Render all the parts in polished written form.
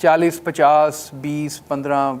40, 50, 20, 15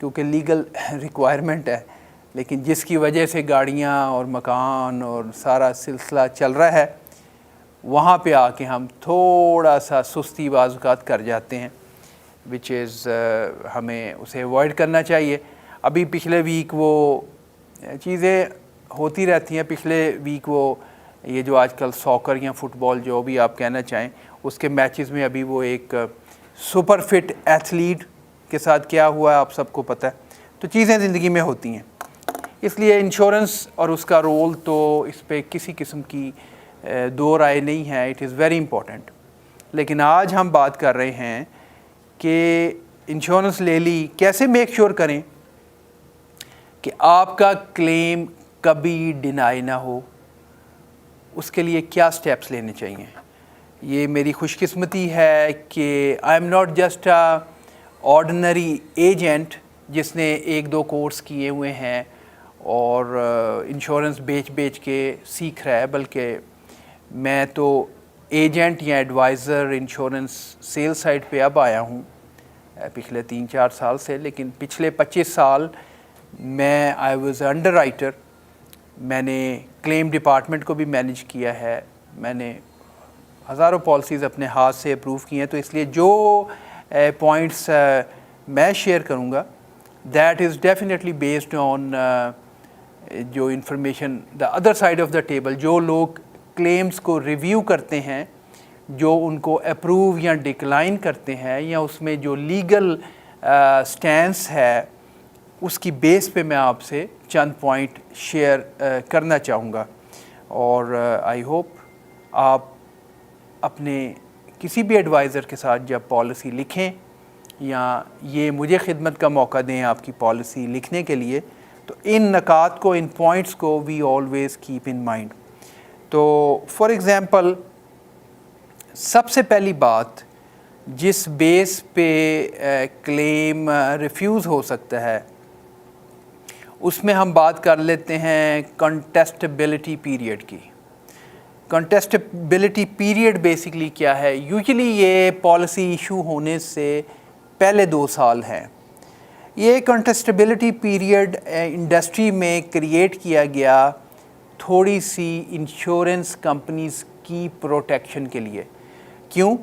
کیونکہ legal requirement ہے، لیکن جس کی وجہ سے گاڑیاں اور مکان اور سارا سلسلہ چل رہا ہے، وہاں پہ آ کے ہم تھوڑا سا سستی بعض اوقات کر جاتے ہیں، وچ از ہمیں اسے اوائڈ کرنا چاہیے۔ ابھی پچھلے ویک وہ چیزیں ہوتی رہتی ہیں، پچھلے ویک وہ یہ جو آج کل ساکر یا فٹ بال جو بھی آپ کہنا چاہیں، اس کے میچز میں ابھی وہ ایک سپر فٹ ایتھلیٹ کے ساتھ کیا ہوا ہے آپ سب کو پتہ ہے۔ تو چیزیں زندگی میں ہوتی ہیں، اس لیے انشورنس اور اس کا رول تو اس پہ کسی قسم کی دو رائے نہیں ہے، اٹ از ویری امپورٹنٹ۔ لیکن آج ہم بات کر رہے ہیں کہ انشورنس لے لی، کیسے میک شور کریں کہ آپ کا کلیم کبھی ڈینائی نہ ہو، اس کے لیے کیا سٹیپس لینے چاہیے۔ یہ میری خوش قسمتی ہے کہ I am not just a ordinary agent جس نے ایک دو کورس کیے ہوئے ہیں اور انشورنس بیچ کے سیکھ رہا ہے، بلکہ میں تو ایجنٹ یا ایڈوائزر انشورنس سیل سائٹ پہ اب آیا ہوں پچھلے 3-4 سال سے، لیکن پچھلے 25 سال میں آئی واز انڈر رائٹر، میں نے کلیم ڈپارٹمنٹ کو بھی مینیج کیا ہے، میں نے ہزاروں پالیسیز اپنے ہاتھ سے اپروو کی ہیں۔ تو اس لیے جو پوائنٹس میں شیئر کروں گا that is definitely based on جو information the other side of the table, جو لوگ کلیمز کو ریویو کرتے ہیں، جو ان کو اپروو یا ڈکلائن کرتے ہیں، یا اس میں جو لیگل سٹینس ہے، اس کی بیس پہ میں آپ سے چند پوائنٹ شیئر کرنا چاہوں گا۔ اور آئی ہوپ آپ اپنے کسی بھی ایڈوائزر کے ساتھ جب پالیسی لکھیں یا یہ مجھے خدمت کا موقع دیں آپ کی پالیسی لکھنے کے لیے، تو ان نکات کو، ان پوائنٹس کو we always keep in mind. تو فار ایگزامپل، سب سے پہلی بات جس بیس پہ کلیم ریفیوز ہو سکتا ہے، اس میں ہم بات کر لیتے ہیں کنٹیسٹیبلٹی پیریڈ کی۔ کنٹیسٹیبلٹی پیریڈ بیسکلی کیا ہے؟ یوزلی یہ پالیسی ایشو ہونے سے پہلے 2 سال ہے۔ یہ کنٹیسٹیبلٹی پیریڈ انڈسٹری میں کریٹ کیا گیا تھوڑی سی انشورنس کمپنیز کی پروٹیکشن کے لیے۔ کیوں؟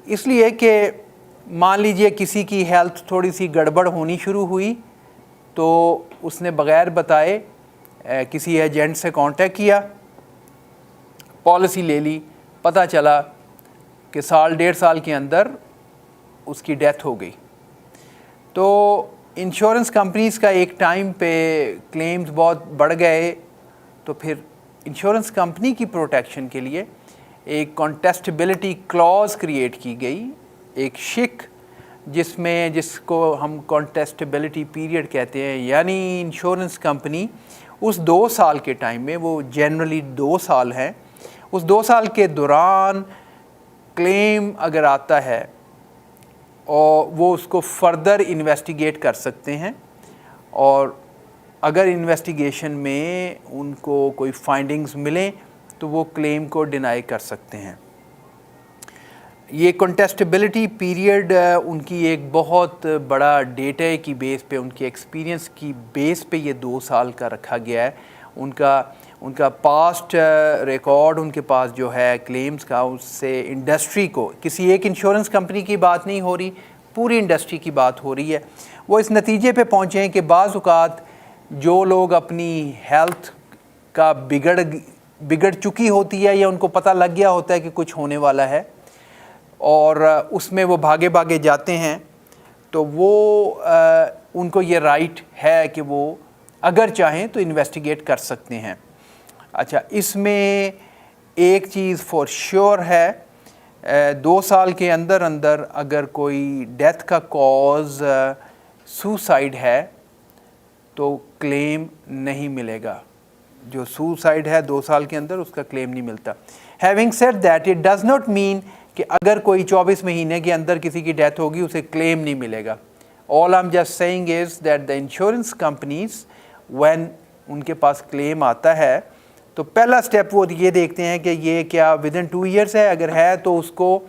اس لیے کہ مان لیجئے کسی کی ہیلتھ تھوڑی سی گڑبڑ ہونی شروع ہوئی، تو اس نے بغیر بتائے کسی ایجنٹ سے کانٹیکٹ کیا، پالیسی لے لی، پتہ چلا کہ 1.5 سال کے اندر اس کی ڈیتھ ہو گئی۔ تو انشورنس کمپنیز کا ایک ٹائم پہ کلیمز بہت بڑھ گئے، تو پھر انشورنس کمپنی کی پروٹیکشن کے لیے ایک کنٹیسٹیبلٹی کلاز کریٹ کی گئی، ایک شک جس کو ہم کنٹیسٹیبلٹی پیریڈ کہتے ہیں، یعنی انشورنس کمپنی اس 2 سال کے ٹائم میں، وہ جنرلی 2 سال ہیں، اس 2 سال کے دوران کلیم اگر آتا ہے اور وہ اس کو فردر انویسٹیگیٹ کر سکتے ہیں، اور اگر انویسٹیگیشن میں ان کو کوئی فائنڈنگز ملیں تو وہ کلیم کو ڈینائی کر سکتے ہیں۔ یہ کنٹیسٹیبلٹی پیریڈ ان کی ایک بہت بڑا ڈیٹا کی بیس پہ، ان کی ایکسپیرینس کی بیس پہ یہ 2 سال کا رکھا گیا ہے۔ ان کا پاسٹ ریکارڈ ان کے پاس جو ہے کلیمز کا، اس سے انڈسٹری کو، کسی ایک انشورنس کمپنی کی بات نہیں ہو رہی، پوری انڈسٹری کی بات ہو رہی ہے۔ وہ اس نتیجے پہ پہنچے ہیں کہ بعض اوقات جو لوگ اپنی ہیلتھ کا بگڑ چکی ہوتی ہے، یا ان کو پتہ لگ گیا ہوتا ہے کہ کچھ ہونے والا ہے، اور اس میں وہ بھاگے جاتے ہیں، تو وہ ان کو یہ رائٹ ہے کہ وہ اگر چاہیں تو انویسٹیگیٹ کر سکتے ہیں۔ اچھا، اس میں ایک چیز فور شیور ہے، 2 سال کے اندر اگر کوئی ڈیتھ کا کاز سوسائڈ ہے تو کلیم نہیں ملے گا۔ جو سوسائڈ ہے 2 سال کے اندر، اس کا کلیم نہیں ملتا۔ Having said that, it does not mean کہ اگر کوئی 24 مہینے کے اندر کسی کی ڈیتھ ہوگی اسے کلیم نہیں ملے گا۔ All I am just saying is that the insurance companies when ان کے پاس کلیم آتا ہے تو پہلا سٹیپ وہ یہ دیکھتے ہیں کہ یہ کیا ودن 2 ایئرس ہے، اگر ہے تو اس کو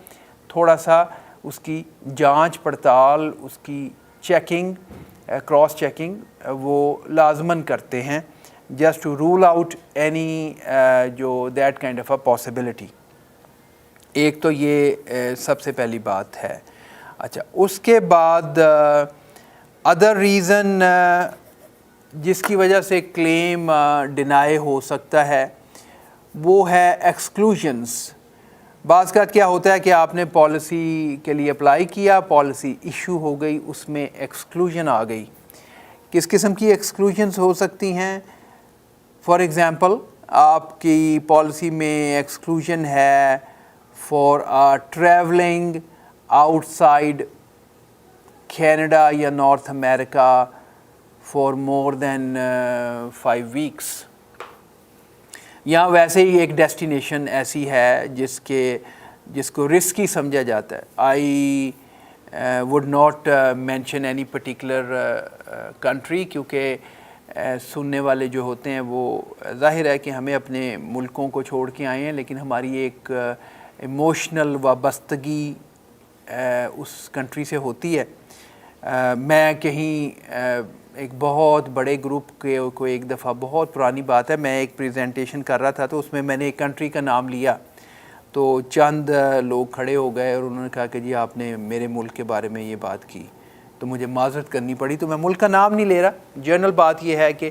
تھوڑا سا اس کی جانچ پڑتال، اس کی چیکنگ کراس چیکنگ وہ لازماً کرتے ہیں just to rule out any جو that kind of a possibility. ایک تو یہ سب سے پہلی بات ہے. اچھا اس کے بعد ادر ریزن جس کی وجہ سے کلیم ڈینائی ہو سکتا ہے وہ ہے ایکسکلوژنس. بعض کا کیا ہوتا ہے کہ آپ نے پالیسی کے لیے اپلائی کیا, پالیسی ایشو ہو گئی, اس میں ایکسکلوژن آ گئی. کس قسم کی ایکسکلوژنس ہو سکتی ہیں؟ فار ایگزامپل آپ کی پالیسی میں ایکسکلوژن ہے for travelling outside Canada یا North America for more than 5 weeks. یا ویسے ہی ایک ڈیسٹینیشن ایسی ہے جس کو رسکی سمجھا جاتا ہے. I would not mention any particular country, کیونکہ سننے والے جو ہوتے ہیں وہ ظاہر ہے کہ ہمیں اپنے ملکوں کو چھوڑ کے آئے ہیں, لیکن ہماری ایک ایموشنل وابستگی اس کنٹری سے ہوتی ہے. میں کہیں ایک بہت بڑے گروپ کے کو ایک دفعہ, بہت پرانی بات ہے, میں ایک پریزنٹیشن کر رہا تھا تو اس میں نے ایک کنٹری کا نام لیا, تو چند لوگ کھڑے ہو گئے اور انہوں نے کہا کہ جی آپ نے میرے ملک کے بارے میں یہ بات کی, تو مجھے معذرت کرنی پڑی. تو میں ملک کا نام نہیں لے رہا, جنرل بات یہ ہے کہ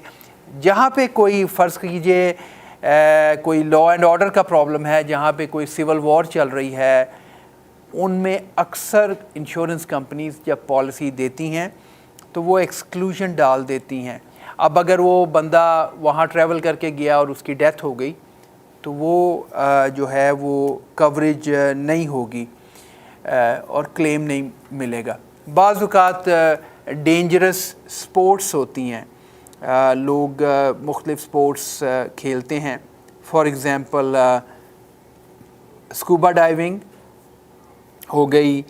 جہاں پہ کوئی فرض کیجئے کوئی لا اینڈ آرڈر کا پرابلم ہے, جہاں پہ کوئی سول وار چل رہی ہے, ان میں اکثر انشورنس کمپنیز جب پالیسی دیتی ہیں تو وہ ایکسکلوژن ڈال دیتی ہیں. اب اگر وہ بندہ وہاں ٹریول کر کے گیا اور اس کی ڈیتھ ہو گئی تو وہ جو ہے وہ کوریج نہیں ہوگی اور کلیم نہیں ملے گا. بعض اوقات ڈینجرس سپورٹس ہوتی ہیں, لوگ مختلف سپورٹس کھیلتے ہیں. فار ایگزامپل اسکوبا ڈائیونگ ہو گئی,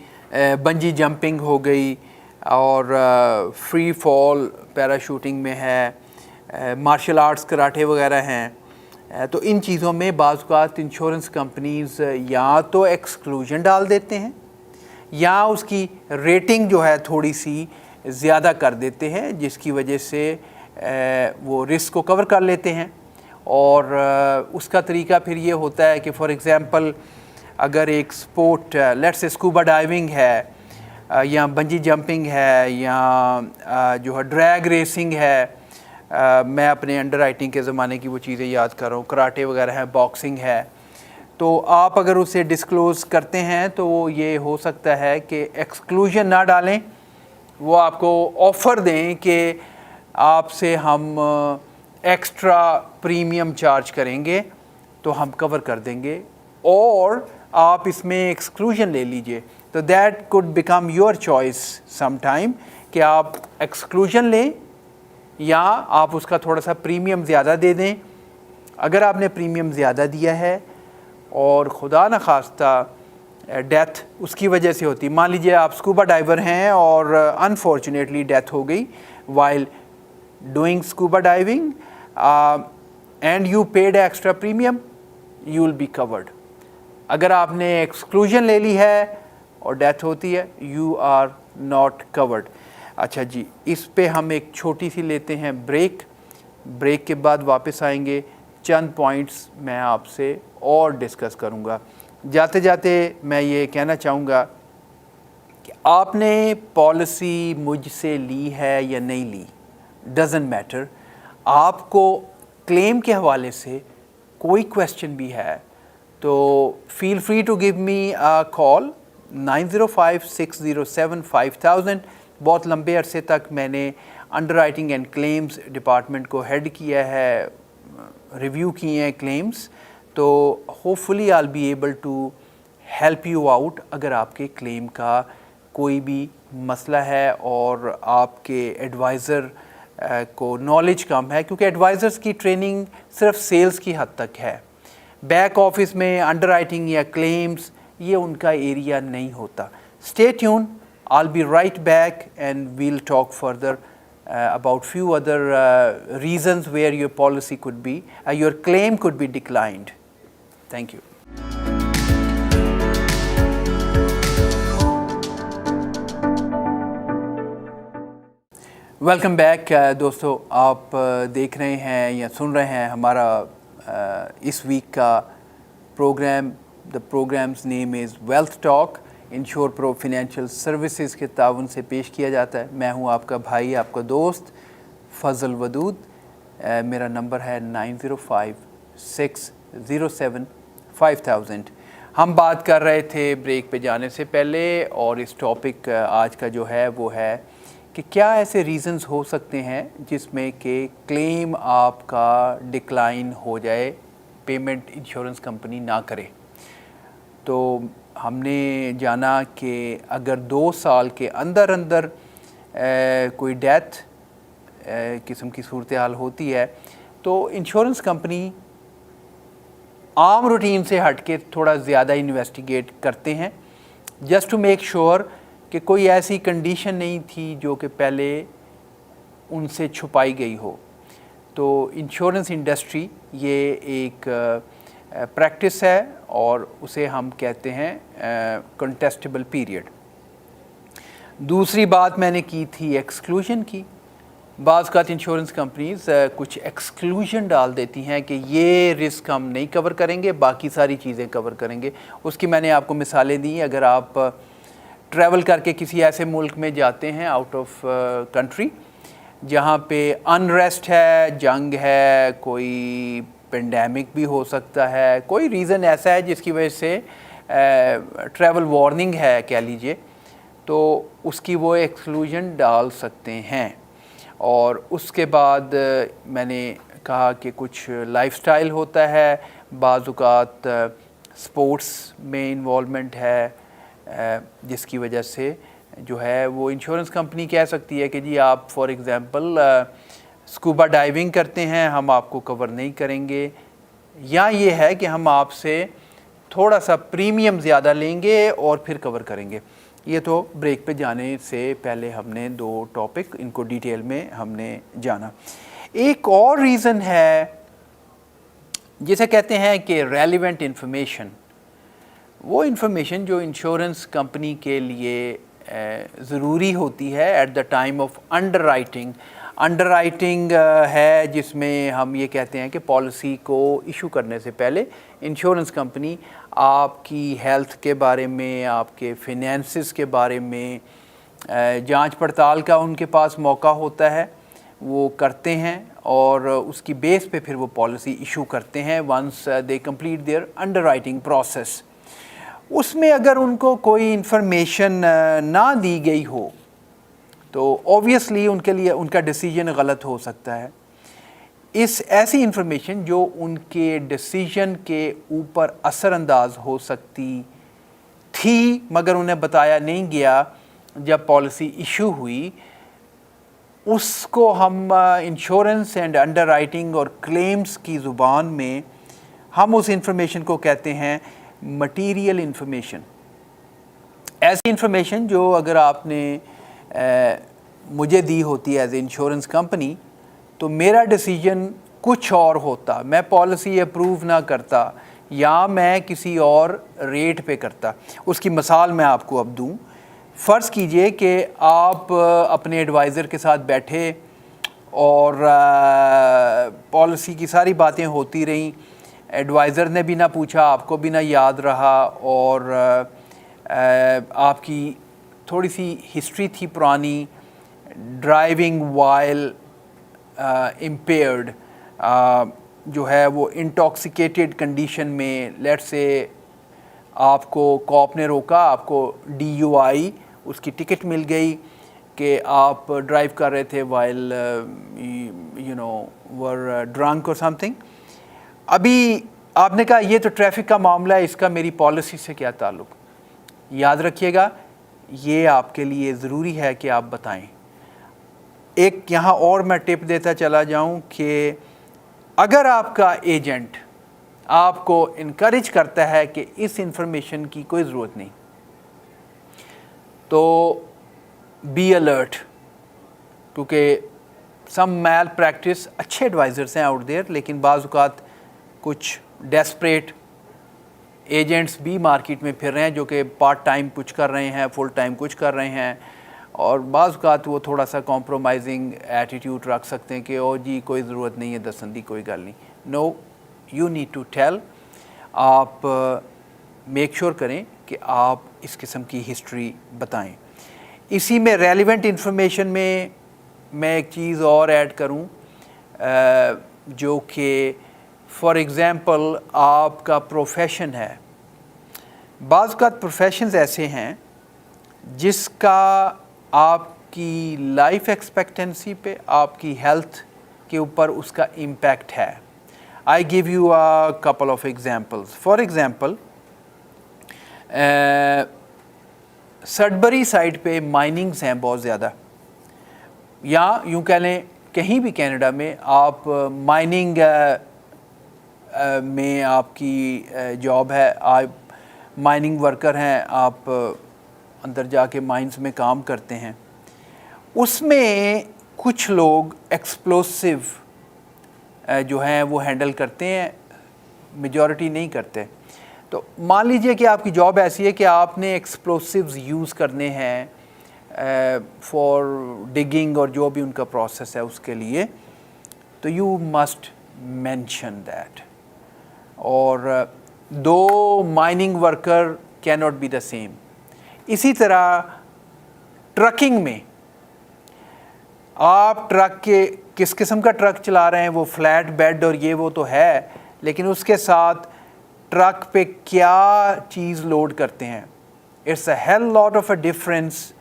بنجی جمپنگ ہو گئی, اور فری فال پیراشوٹنگ میں ہے, مارشل آرٹس کراٹے وغیرہ ہیں. تو ان چیزوں میں بعض اوقات انشورنس کمپنیز یا تو ایکسکلوژن ڈال دیتے ہیں یا اس کی ریٹنگ جو ہے تھوڑی سی زیادہ کر دیتے ہیں, جس کی وجہ سے وہ رسک کو کور کر لیتے ہیں. اور اس کا طریقہ پھر یہ ہوتا ہے کہ فار ایگزامپل اگر ایک support let's say scuba diving ہے یا بنجی جمپنگ ہے یا جو ہے ڈریگ ریسنگ ہے, میں اپنے انڈر رائٹنگ کے زمانے کی وہ چیزیں یاد کر رہا ہوں, کراٹے وغیرہ ہیں, باکسنگ ہے, تو آپ اگر اسے ڈسکلوز کرتے ہیں تو وہ یہ ہو سکتا ہے کہ ایکسکلوژن نہ ڈالیں, وہ آپ کو آفر دیں کہ آپ سے ہم ایکسٹرا پریمیم چارج کریں گے تو ہم کور کر دیں گے, اور آپ اس میں ایکسکلوژن لے لیجئے. تو that could become your choice some time کہ آپ ایکسکلوژن لیں یا آپ اس کا تھوڑا سا پریمیم زیادہ دے دیں. اگر آپ نے پریمیم زیادہ دیا ہے اور خدا نخواستہ ڈیتھ اس کی وجہ سے ہوتی, مان لیجئے آپ اسکوبا ڈائیور ہیں اور انفارچونیٹلی ڈیتھ ہو گئی while doing scuba diving and you paid extra premium, you will be covered. اگر آپ نے ایکسکلوژن لے لی ہے اور ڈیتھ ہوتی ہے, یو آر ناٹ کورڈ. اچھا جی, اس پہ ہم ایک چھوٹی سی لیتے ہیں بریک. بریک کے بعد واپس آئیں گے, چند پوائنٹس میں آپ سے اور ڈسکس کروں گا. جاتے جاتے میں یہ کہنا چاہوں گا کہ آپ نے پالیسی مجھ سے لی ہے یا نہیں لی, ڈزنٹ میٹر. آپ کو کلیم کے حوالے سے کوئی کویسچن بھی ہے تو feel free to give me call 9056075000. بہت لمبے عرصے تک میں نے underwriting and claims department کو ہیڈ کیا ہے, ریویو کیے ہیں کلیمز, تو hopefully I will be able to help you out اگر آپ کے کلیم کا کوئی بھی مسئلہ ہے اور آپ کے ایڈوائزر کو نالج کم ہے, کیونکہ ایڈوائزرز کی ٹریننگ صرف سیلز کی حد تک ہے. بیک آفس میں انڈر رائٹنگ یا کلیمز یہ ان کا ایریا نہیں ہوتا. Stay tune, I'll be right back and we'll talk further about few other reasons where your policy could be, your claim could be declined. Thank you. Welcome back دوستو، آپ دیکھ رہے ہیں یا سن رہے ہیں ہمارا اس ویک کا programme. The programme's name is wealth talk. Insure Pro Financial Services کے تعاون سے پیش کیا جاتا ہے. میں ہوں آپ کا بھائی، آپ کا دوست فضل ودود. میرا نمبر ہے 9056075000. ہم بات کر رہے تھے بریک پہ جانے سے پہلے، اور اس ٹاپک آج کا جو ہے وہ ہے کہ کیا ایسے ریزنز ہو سکتے ہیں جس میں کہ کلیم آپ کا ڈکلائن ہو جائے، پیمنٹ انشورنس کمپنی نہ کرے. تو ہم نے جانا کہ اگر 2 سال کے اندر کوئی ڈیتھ قسم کی صورتحال ہوتی ہے تو انشورنس کمپنی عام روٹین سے ہٹ کے تھوڑا زیادہ انویسٹیگیٹ کرتے ہیں، جسٹ ٹو میک شور کہ کوئی ایسی کنڈیشن نہیں تھی جو کہ پہلے ان سے چھپائی گئی ہو. تو انشورنس انڈسٹری یہ ایک پریکٹس ہے اور اسے ہم کہتے ہیں کنٹیسٹیبل پیریڈ. دوسری بات میں نے کی تھی ایکسکلوژن کی. بعض اوقات انشورنس کمپنیز کچھ ایکسکلوژن ڈال دیتی ہیں کہ یہ رسک ہم نہیں کور کریں گے، باقی ساری چیزیں کور کریں گے. اس کی میں نے آپ کو مثالیں دی. اگر آپ ٹریول کر کے کسی ایسے ملک میں جاتے ہیں آؤٹ آف کنٹری جہاں پہ انریسٹ ہے، جنگ ہے، کوئی پینڈیمک بھی ہو سکتا ہے، کوئی ریزن ایسا ہے جس کی وجہ سے ٹریول وارننگ ہے کہہ لیجئے، تو اس کی وہ ایکسکلوژن ڈال سکتے ہیں. اور اس کے بعد میں نے کہا کہ کچھ لائف سٹائل ہوتا ہے، بعض اوقات سپورٹس میں انوالومنٹ ہے، جس کی وجہ سے جو ہے وہ انشورنس کمپنی کہہ سکتی ہے کہ جی آپ فار ایگزامپل اسکوبا ڈائیونگ کرتے ہیں، ہم آپ کو کور نہیں کریں گے، یا یہ ہے کہ ہم آپ سے تھوڑا سا پریمیم زیادہ لیں گے اور پھر کور کریں گے. یہ تو بریک پہ جانے سے پہلے ہم نے 2 ٹاپک ان کو ڈیٹیل میں ہم نے جانا. ایک اور ریزن ہے جسے کہتے ہیں کہ ریلیونٹ انفارمیشن. وہ انفارمیشن جو انشورنس کمپنی کے لیے ضروری ہوتی ہے at the time of underwriting. Underwriting ہے جس میں ہم یہ کہتے ہیں کہ پالیسی کو ایشو کرنے سے پہلے انشورنس کمپنی آپ کی ہیلتھ کے بارے میں، آپ کے فینانسز کے بارے میں جانچ پڑتال کا ان کے پاس موقع ہوتا ہے، وہ کرتے ہیں اور اس کی بیس پہ پھر وہ پالیسی ایشو کرتے ہیں once they complete their underwriting process. اس میں اگر ان کو کوئی انفارمیشن نہ دی گئی ہو تو اوبویسلی ان کے لیے ان کا ڈیسیجن غلط ہو سکتا ہے. ایسی انفارمیشن جو ان کے ڈیسیجن کے اوپر اثر انداز ہو سکتی تھی مگر انہیں بتایا نہیں گیا جب پالیسی ایشو ہوئی، اس کو ہم انشورنس اینڈ انڈر رائٹنگ اور کلیمز کی زبان میں ہم اس انفارمیشن کو کہتے ہیں مٹیریل انفارمیشن. ایسی انفارمیشن جو اگر آپ نے مجھے دی ہوتی ایز اے انشورنس کمپنی تو میرا ڈیسیجن کچھ اور ہوتا، میں پالیسی اپروو نہ کرتا یا میں کسی اور ریٹ پہ کرتا. اس کی مثال میں آپ کو اب دوں. فرض کیجئے کہ آپ اپنے ایڈوائزر کے ساتھ بیٹھے اور پالیسی کی ساری باتیں ہوتی رہیں، ایڈوائزر نے بھی نہ پوچھا، آپ کو بھی نہ یاد رہا، اور آپ کی تھوڑی سی ہسٹری تھی پرانی، ڈرائیونگ وائل امپیئرڈ، جو ہے وہ انٹاکسیکیٹڈ کنڈیشن میں، لیٹ سے آپ کو کوپ نے روکا، آپ کو DUI اس کی ٹکٹ مل گئی کہ آپ ڈرائیو کر رہے تھے وائل ور ڈرنک اور سم تھنگ. ابھی آپ نے کہا یہ تو ٹریفک کا معاملہ ہے، اس کا میری پالیسی سے کیا تعلق. یاد رکھیے گا یہ آپ کے لیے ضروری ہے کہ آپ بتائیں. ایک یہاں اور میں ٹپ دیتا چلا جاؤں کہ اگر آپ کا ایجنٹ آپ کو انکریج کرتا ہے کہ اس انفارمیشن کی کوئی ضرورت نہیں تو بی الرٹ، کیونکہ سم میل پریکٹس اچھے ایڈوائزرس ہیں آؤٹ دیئر، لیکن بعض اوقات کچھ ڈیسپریٹ ایجنٹس بھی مارکیٹ میں پھر رہے ہیں جو کہ پارٹ ٹائم کچھ کر رہے ہیں، فل ٹائم کچھ کر رہے ہیں، اور بعض اوقات وہ تھوڑا سا کمپرومائزنگ ایٹیٹیوڈ رکھ سکتے ہیں کہ او جی کوئی ضرورت نہیں ہے دسن دی، کوئی گل نہیں. نو، یو نیڈ ٹو ٹیل. آپ میک شیور کریں کہ آپ اس قسم کی ہسٹری بتائیں. اسی میں ریلیونٹ انفارمیشن میں ایک چیز اور ایڈ کروں جو کہ فار ایگزامپل آپ کا پروفیشن ہے. بعض اوقات پروفیشنز ایسے ہیں جس کا آپ کی لائف ایکسپیکٹنسی پہ، آپ کی ہیلتھ کے اوپر اس کا امپیکٹ ہے. I give you a couple of examples. For example Sudbury side پہ مائننگز ہیں بہت زیادہ، یا یوں کہہ لیں کہیں بھی کینیڈا میں آپ مائننگ میں آپ کی جاب ہے، آپ مائننگ ورکر ہیں، آپ اندر جا کے مائنز میں کام کرتے ہیں. اس میں کچھ لوگ ایکسپلوسیو جو ہیں وہ ہینڈل کرتے ہیں، میجورٹی نہیں کرتے. تو مان لیجئے کہ آپ کی جاب ایسی ہے کہ آپ نے ایکسپلوسیوز یوز کرنے ہیں فار ڈگنگ اور جو بھی ان کا پروسیس ہے اس کے لیے، تو یو مسٹ مینشن دیٹ. اور دو مائننگ ورکر کی ناٹ بی دا سیم. اسی طرح ٹرکنگ میں آپ ٹرک کے کس قسم کا ٹرک چلا رہے ہیں، وہ فلیٹ بیڈ اور یہ وہ تو ہے، لیکن اس کے ساتھ ٹرک پہ کیا چیز لوڈ کرتے ہیں. It's a hell lot of a difference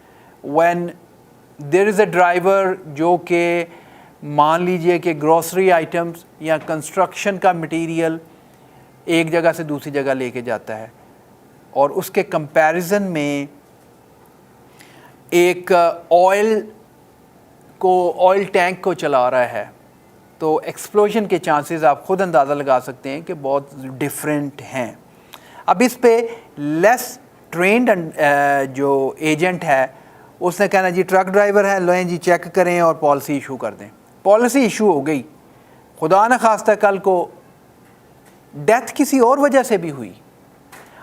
when there is a driver جو کہ مان لیجئے کہ گروسری آئٹمس یا کنسٹرکشن کا مٹیریل ایک جگہ سے دوسری جگہ لے کے جاتا ہے، اور اس کے کمپیریزن میں ایک آئل ٹینک کو چلا رہا ہے، تو ایکسپلوژن کے چانسز آپ خود اندازہ لگا سکتے ہیں کہ بہت ڈفرینٹ ہیں. اب اس پہ لیس ٹرینڈ جو ایجنٹ ہے اس نے کہنا جی ٹرک ڈرائیور ہے، لویں جی چیک کریں اور پالیسی ایشو کر دیں. پالیسی ایشو ہو گئی، خدا نہ خواستہ کل کو ڈیتھ کسی اور وجہ سے بھی ہوئی،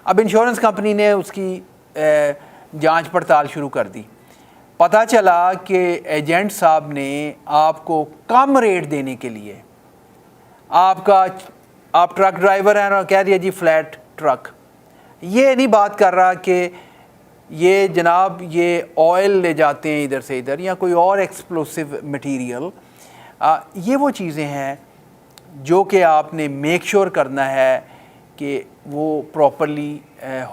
اب انشورنس کمپنی نے اس کی جانچ پڑتال شروع کر دی. پتہ چلا کہ ایجنٹ صاحب نے آپ کو کم ریٹ دینے کے لیے آپ ٹرک ڈرائیور ہیں اور کہہ دیا جی فلیٹ ٹرک. یہ نہیں بات کر رہا کہ یہ جناب یہ آئل لے جاتے ہیں ادھر سے ادھر یا کوئی اور ایکسپلوسیو مٹیریل. یہ وہ چیزیں ہیں جو کہ آپ نے میک شیور کرنا ہے کہ وہ پراپرلی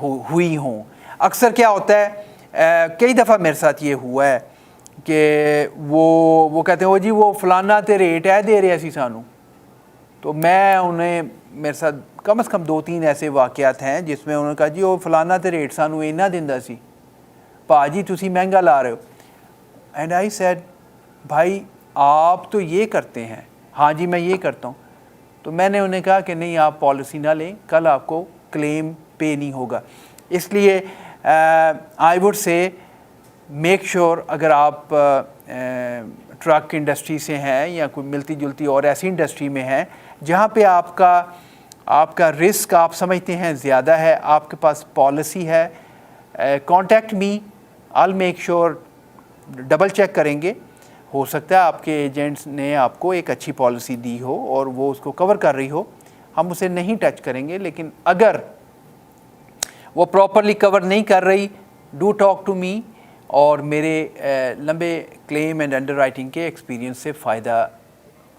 ہوئی ہوں. اکثر کیا ہوتا ہے، کئی دفعہ میرے ساتھ یہ ہوا ہے کہ وہ کہتے ہیں وہ جی وہ فلانا تے ریٹ ہے دے رہے سی سانوں، تو میں انہیں میرے ساتھ کم از کم 2-3 ایسے واقعات ہیں جس میں انہوں نے کہا جی وہ فلانا تے ریٹ سانوں اینا دیندا سی، پا جی تسی مہنگا لا رہے ہو. اینڈ آئی سیڈ بھائی آپ تو یہ کرتے ہیں. ہاں جی میں یہ کرتا ہوں. تو میں نے انہیں کہا کہ نہیں آپ پالیسی نہ لیں، کل آپ کو کلیم پے نہیں ہوگا. اس لیے I would say make sure اگر آپ ٹرک انڈسٹری سے ہیں یا کوئی ملتی جلتی اور ایسی انڈسٹری میں ہیں جہاں پہ آپ کا رسک آپ سمجھتے ہیں زیادہ ہے، آپ کے پاس پالیسی ہے، contact me, all make sure. Double check کریں گے، ہو سکتا ہے آپ کے ایجنٹس نے آپ کو ایک اچھی پالیسی دی ہو اور وہ اس کو کور کر رہی ہو، ہم اسے نہیں ٹچ کریں گے. لیکن اگر وہ پراپرلی کور نہیں کر رہی، ڈو ٹاک ٹو می اور میرے لمبے کلیم اینڈ انڈر رائٹنگ کے ایکسپیرینس سے فائدہ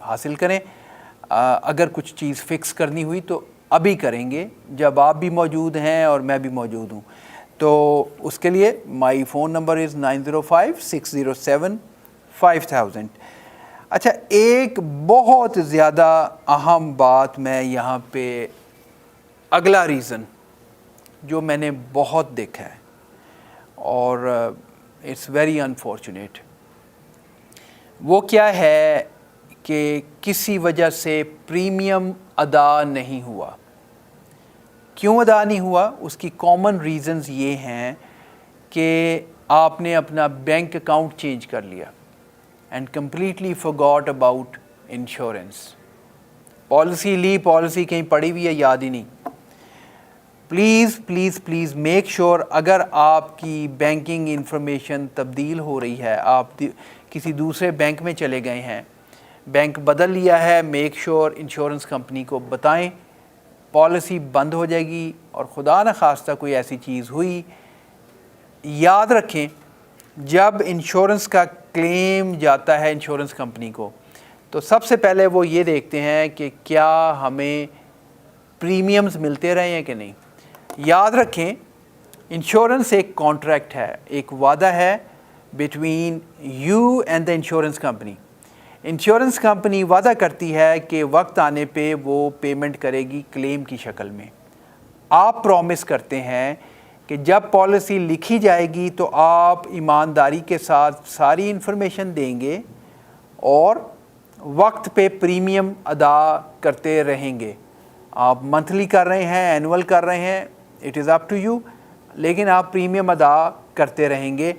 حاصل کریں. اگر کچھ چیز فکس کرنی ہوئی تو ابھی کریں گے جب آپ بھی موجود ہیں اور میں بھی موجود ہوں. تو اس کے لیے مائی فون نمبر از 9056075000. اچھا ایک بہت زیادہ اہم بات میں یہاں پہ، اگلا ریزن جو میں نے بہت دیکھا ہے اور اٹس ویری انفارچونیٹ، وہ کیا ہے کہ کسی وجہ سے پریمیم ادا نہیں ہوا. کیوں ادا نہیں ہوا؟ اس کی کامن ریزنز یہ ہیں کہ آپ نے اپنا بینک اکاؤنٹ چینج کر لیا and completely forgot about insurance. Policy لی، پالیسی کہیں پڑی ہوئی ہے یاد ہی نہیں. Please please please make sure اگر آپ کی بینکنگ انفارمیشن تبدیل ہو رہی ہے, آپ کسی دوسرے بینک میں چلے گئے ہیں, بینک بدل لیا ہے, میک شور انشورنس کمپنی کو بتائیں, پالیسی بند ہو جائے گی. اور خدا نہ خواستہ کوئی ایسی چیز ہوئی, یاد رکھیں جب انشورنس کا کلیم جاتا ہے انشورنس کمپنی کو تو سب سے پہلے وہ یہ دیکھتے ہیں کہ کیا ہمیں پریمیمز ملتے رہے ہیں کہ نہیں. یاد رکھیں انشورنس ایک کانٹریکٹ ہے, ایک وعدہ ہے between you and the insurance company. Insurance company وعدہ کرتی ہے کہ وقت آنے پہ وہ پیمنٹ کرے گی کلیم کی شکل میں. آپ پرومس کرتے ہیں کہ جب پالیسی لکھی جائے گی تو آپ ایمانداری کے ساتھ ساری انفارمیشن دیں گے اور وقت پہ پریمیم ادا کرتے رہیں گے. آپ منتھلی کر رہے ہیں, اینول کر رہے ہیں, it is up to you, لیکن آپ پریمیم ادا کرتے رہیں گے.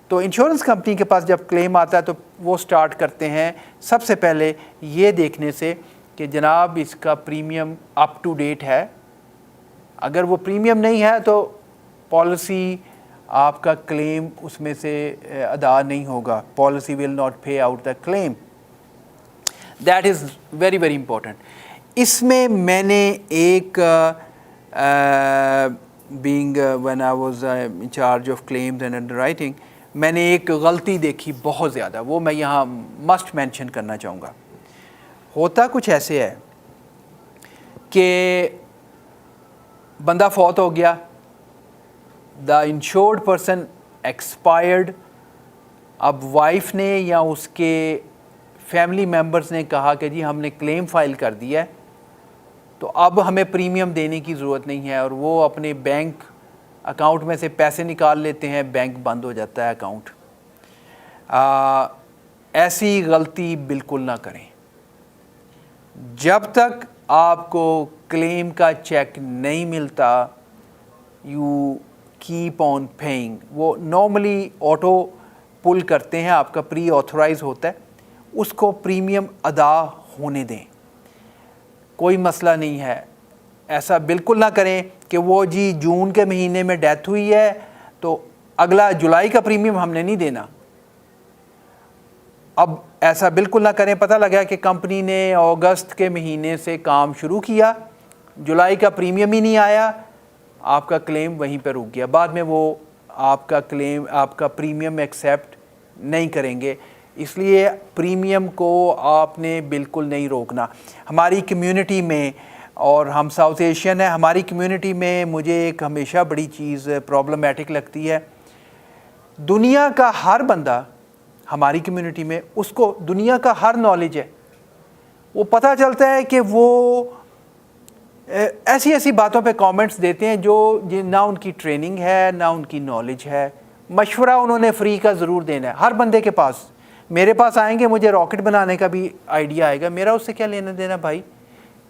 تو انشورنس کمپنی کے پاس جب کلیم آتا ہے تو وہ سٹارٹ کرتے ہیں سب سے پہلے یہ دیکھنے سے کہ جناب اس کا پریمیم اپ ٹو ڈیٹ ہے. اگر وہ پریمیم نہیں ہے تو پالیسی آپ کا کلیم اس میں سے ادا نہیں ہوگا, policy will not pay out the claim. That is very very important. اس میں میں نے ایک being when I was in charge of claims and underwriting, میں نے ایک غلطی دیکھی بہت زیادہ, وہ میں یہاں مسٹ مینشن کرنا چاہوں گا. ہوتا کچھ ایسے ہے کہ بندہ فوت ہو گیا, دا انشورڈ پرسن ایکسپائرڈ, اب وائف نے یا اس کے فیملی ممبرس نے کہا کہ جی ہم نے کلیم فائل کر دیا ہے تو اب ہمیں پریمیم دینے کی ضرورت نہیں ہے, اور وہ اپنے بینک اکاؤنٹ میں سے پیسے نکال لیتے ہیں, بینک بند ہو جاتا ہے اکاؤنٹ. ایسی غلطی بالکل نہ کریں. جب تک آپ کو کلیم کا چیک نہیں ملتا یو کیپ آن پیئنگ. وہ نارملی آٹو پل کرتے ہیں, آپ کا پری آتھورائز ہوتا ہے, اس کو پریمیم ادا ہونے دیں, کوئی مسئلہ نہیں ہے. ایسا بالکل نہ کریں کہ وہ جی جون کے مہینے میں ڈیتھ ہوئی ہے تو اگلا جولائی کا پریمیم ہم نے نہیں دینا. اب ایسا بالکل نہ کریں. پتہ لگا کہ کمپنی نے اگست کے مہینے سے کام شروع کیا, جولائی کا پریمیم ہی نہیں آیا, آپ کا کلیم وہیں پہ رک گیا. بعد میں وہ آپ کا کلیم آپ کا پریمیم ایکسیپٹ نہیں کریں گے. اس لیے پریمیم کو آپ نے بالکل نہیں روکنا. ہماری کمیونٹی میں, اور ہم ساؤتھ ایشین ہیں, ہماری کمیونٹی میں مجھے ایک ہمیشہ بڑی چیز پرابلمیٹک لگتی ہے. دنیا کا ہر بندہ ہماری کمیونٹی میں, اس کو دنیا کا ہر نالج ہے. وہ پتہ چلتا ہے کہ وہ ایسی ایسی باتوں پہ کامنٹس دیتے ہیں جو نہ ان کی ٹریننگ ہے نہ ان کی نالج ہے. مشورہ انہوں نے فری کا ضرور دینا ہے ہر بندے کے پاس. میرے پاس آئیں گے, مجھے راکٹ بنانے کا بھی آئیڈیا آئے گا, میرا اس سے کیا لینا دینا بھائی.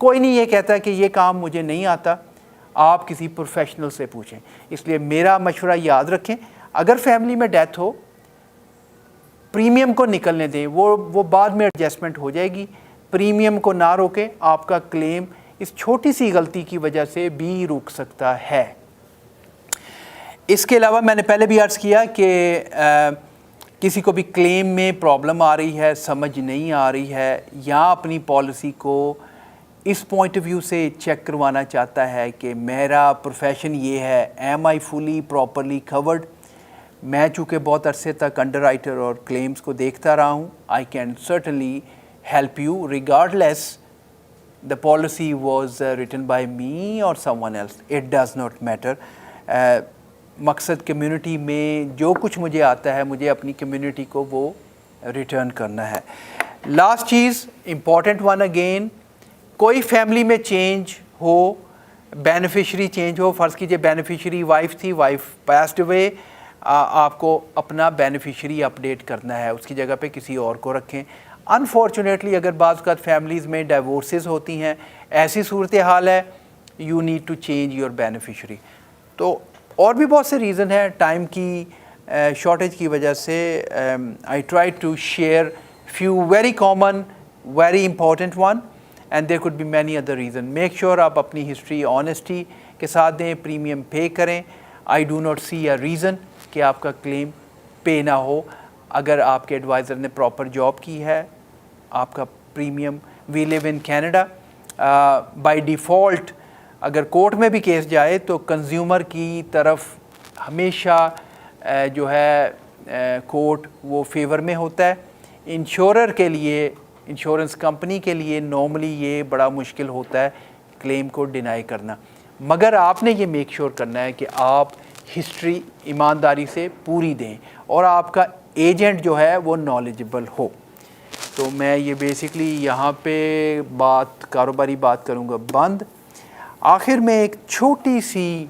کوئی نہیں یہ کہتا کہ یہ کام مجھے نہیں آتا, آپ کسی پروفیشنل سے پوچھیں. اس لیے میرا مشورہ یاد رکھیں, اگر فیملی میں ڈیتھ ہو پریمیم کو نکلنے دیں, وہ بعد میں ایڈجسٹمنٹ ہو جائے گی. پریمیم کو نہ روکیں, آپ کا کلیم اس چھوٹی سی غلطی کی وجہ سے بھی رک سکتا ہے. اس کے علاوہ میں نے پہلے بھی عرض کیا کہ کسی کو بھی کلیم میں پرابلم آ رہی ہے, سمجھ نہیں آ رہی ہے, یا اپنی پالیسی کو اس پوائنٹ آف ویو سے چیک کروانا چاہتا ہے کہ میرا پروفیشن یہ ہے, ایم آئی فلی پراپرلی کورڈ. میں چونکہ بہت عرصے تک انڈر رائٹر اور کلیمز کو دیکھتا رہا ہوں, I can certainly help you regardless the policy was written by me or someone else. It does not matter. مقصد کمیونٹی میں جو کچھ مجھے آتا ہے مجھے اپنی کمیونٹی کو وہ ریٹرن کرنا ہے. لاسٹ چیز امپورٹنٹ ون اگین, کوئی فیملی میں چینج ہو, بینیفیشری چینج ہو, فرض کیجئے بینیفیشری وائف تھی, وائف پیسڈ اوے, آپ کو اپنا بینیفیشری اپڈیٹ کرنا ہے, اس کی جگہ پہ کسی اور کو رکھیں. انفارچونیٹلی اگر بعض اوقات فیملیز میں ڈائیورسز ہوتی ہیں, ایسی صورتحال ہے, you need to change your beneficiary. تو اور بھی بہت سے ریزن ہیں, ٹائم کی شارٹیج کی وجہ سے I try to share few very common very important one, and there could be many other reason. Make sure آپ اپنی ہسٹری آنیسٹی کے ساتھ دیں, پریمیم پے کریں. I do not see a reason کہ آپ کا کلیم پے نہ ہو اگر آپ کے ایڈوائزر نے پراپر جاب کی ہے. آپ کا premium, we live in Canada, by default اگر کورٹ میں بھی کیس جائے تو کنزیومر کی طرف ہمیشہ جو ہے کورٹ وہ فیور میں ہوتا ہے. انشورر کے لیے, انشورنس کمپنی کے لیے نارملی یہ بڑا مشکل ہوتا ہے کلیم کو ڈینائی کرنا, مگر آپ نے یہ میک شور کرنا ہے کہ آپ ہسٹری ایمانداری سے پوری دیں اور آپ کا ایجنٹ جو ہے وہ نالجبل ہو. تو میں یہ بیسکلی یہاں پہ کاروباری بات کروں گا بند. آخر میں ایک چھوٹی سی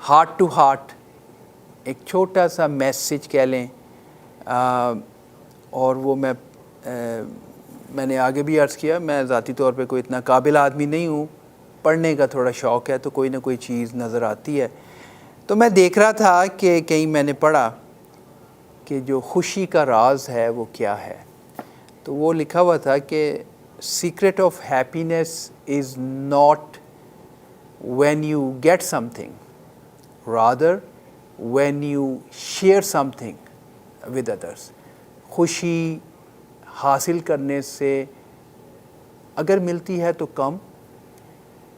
ہارٹ ٹو ہارٹ, ایک چھوٹا سا میسج کہہ لیں, اور وہ میں نے آگے بھی عرض کیا, میں ذاتی طور پہ کوئی اتنا قابل آدمی نہیں ہوں, پڑھنے کا تھوڑا شوق ہے تو کوئی نہ کوئی چیز نظر آتی ہے. تو میں دیکھ رہا تھا کہ کہیں میں نے پڑھا کہ جو خوشی کا راز ہے وہ کیا ہے. تو وہ لکھا ہوا تھا کہ secret of happiness is not when you get something rather when you share something with others. خوشی حاصل کرنے سے اگر ملتی ہے تو کم,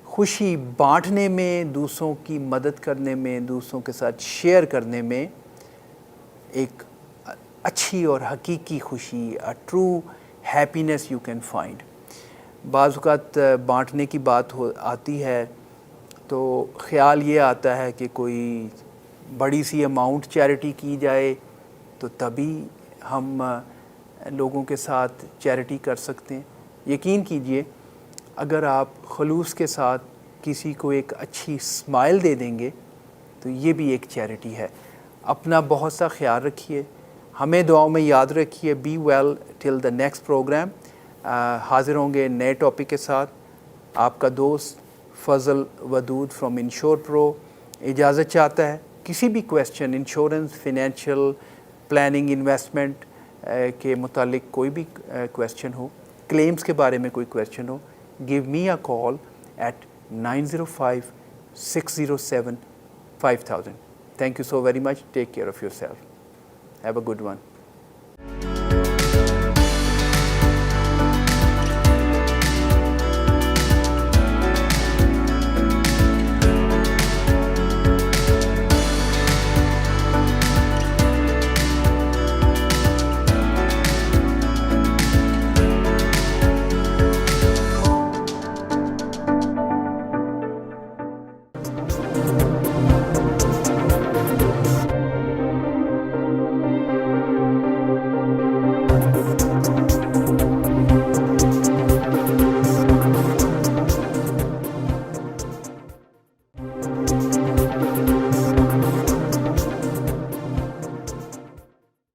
خوشی بانٹنے میں, دوسروں کی مدد کرنے میں, دوسروں کے ساتھ شیئر کرنے میں ایک اچھی اور حقیقی خوشی, a true happiness you can find. بعض اوقات بانٹنے کی بات آتی ہے تو خیال یہ آتا ہے کہ کوئی بڑی سی اماؤنٹ چیریٹی کی جائے تو تبھی ہم لوگوں کے ساتھ چیریٹی کر سکتے ہیں. یقین کیجئے اگر آپ خلوص کے ساتھ کسی کو ایک اچھی اسمائل دے دیں گے تو یہ بھی ایک چیریٹی ہے. اپنا بہت سا خیال رکھیے, ہمیں دعاؤں میں یاد رکھیے. Be well till the next programme. حاضر ہوں گے نئے ٹاپک کے ساتھ. آپ کا دوست فضل ودود فرام انشور پرو اجازت چاہتا ہے. کسی بھی question, insurance, financial planning, investment کے متعلق کوئی بھی کویسچن ہو, کلیمز کے بارے میں کوئی question who, give me a call at 905-607-5000. Thank you so very much. Take care of yourself. Have a good one.